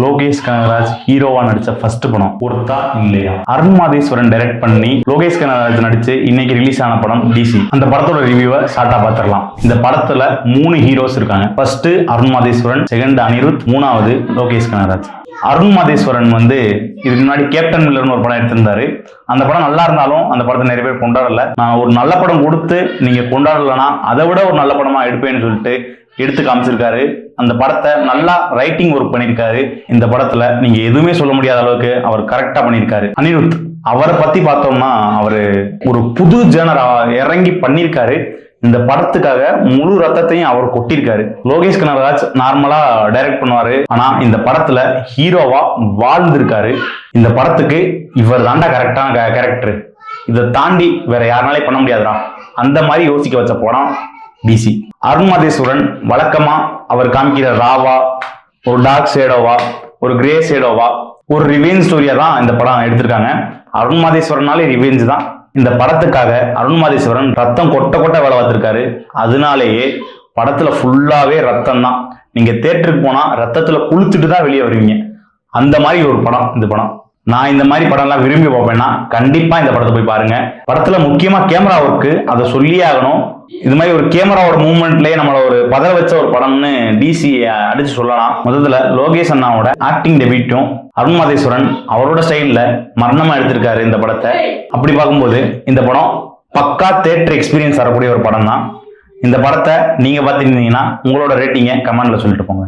லோகேஷ் கனகராஜ் ஹீரோவா நடிச்ச ஃபர்ஸ்ட் படம் ஒருத்தா இல்லையா. அருண் மாதேஸ்வரன் டைரக்ட் பண்ணி லோகேஷ் கனகராஜ் நடிச்சு இன்னைக்கு ரிலீஸ் ஆன படம் டிசி. அந்த படத்தோட ரிவ்யூவை ஷார்ட்டா பார்த்துடலாம். இந்த படத்துல 3 ஹீரோஸ் இருக்காங்க. ஃபர்ஸ்ட் அருண் மாதேஸ்வரன், செகண்ட் அனிருத், மூணாவது லோகேஷ் கனகராஜ். அருண் மாதேஸ்வரன் இதுக்கு முன்னாடி கேப்டன் மில்லர்னு ஒரு படம் எடுத்திருந்தாரு. அந்த படம் நல்லா இருந்தாலும் அந்த படத்தை நிறைய பேர் கொண்டாடல. நான் ஒரு நல்ல படம் கொடுத்து நீங்க கொண்டாடலன்னா அதை விட ஒரு நல்ல படமா எடுப்பேன்னு சொல்லிட்டு எடுத்து காமிச்சிருக்காரு. அந்த படத்தை நல்லா ரைட்டிங் ஒர்க் பண்ணியிருக்காரு. இந்த படத்துல நீங்க எதுவுமே சொல்ல முடியாத அளவுக்கு அவர் கரெக்டா பண்ணியிருக்காரு. அனிருத் அவரை பத்தி பார்த்தோம்னா அவரு ஒரு புது ஜேனரா இறங்கி பண்ணியிருக்காரு. இந்த படத்துக்காக முழு ரத்தத்தையும் அவர் கொட்டிருக்காரு. லோகேஷ் கனகராஜ் நார்மலா டைரக்ட் பண்ணுவாரு. ஆனா இந்த படத்துல ஹீரோவா வாழ்ந்திருக்காரு. இந்த படத்துக்கு இவர் தாண்டா கரெக்டான கேரக்டர், இதை தாண்டி வேற யாருனாலே பண்ண முடியாதுடா அந்த மாதிரி யோசிக்க வச்ச படம் டிசி. அருண் மாதேஸ்வரன் வழக்கமா அவர் காமிக்கிற ராவா, ஒரு டார்க் ஷேடோவா, ஒரு கிரே ஷேடோவா, ஒரு ரிவெஞ்ச் ஸ்டோரியா தான் இந்த படம் எடுத்திருக்காங்க. அருண் மாதேஸ்வரனாலே ரிவெஞ்ச் தான். இந்த படத்துக்காக அருண் மாதேஸ்வரன் ரத்தம் கொட்ட கொட்ட வேலை பார்த்திருக்காரு. அதனாலேயே படத்துல ஃபுல்லாவே ரத்தம் தான். நீங்க தியேட்டருக்கு போனா ரத்தத்துல குளிச்சுட்டு தான் வெளியே வருவீங்க. அந்த மாதிரி ஒரு படம் இந்த படம். நான் இந்த மாதிரி படம் எல்லாம் விரும்பி பார்ப்பேன்னா கண்டிப்பா இந்த படத்தை போய் பாருங்க. படத்துல முக்கியமா கேமரா ஒர்க்கு, அதை சொல்லியே ஆகணும். இது மாதிரி ஒரு கேமராவோட மூவ்மெண்ட்லயே நம்மள ஒரு பதற வச்ச ஒரு படம்னு டிசி அடிச்சு சொல்லலாம். முதல்ல லோகேஷ் அண்ணாவோட ஆக்டிங் டெபியூட்டும் அருண் மாதேஸ்வரன் அவரோட ஸ்டைல்ல மரணமா எடுத்திருக்காரு இந்த படத்தை. அப்படி பார்க்கும்போது இந்த படம் பக்கா தியேட்டர் எக்ஸ்பீரியன்ஸ் வரக்கூடிய ஒரு படம் தான். இந்த படத்தை நீங்க பார்த்துருந்தீங்கன்னா உங்களோட ரேட்டிங்கை கமெண்ட்ல சொல்லிட்டு போங்க.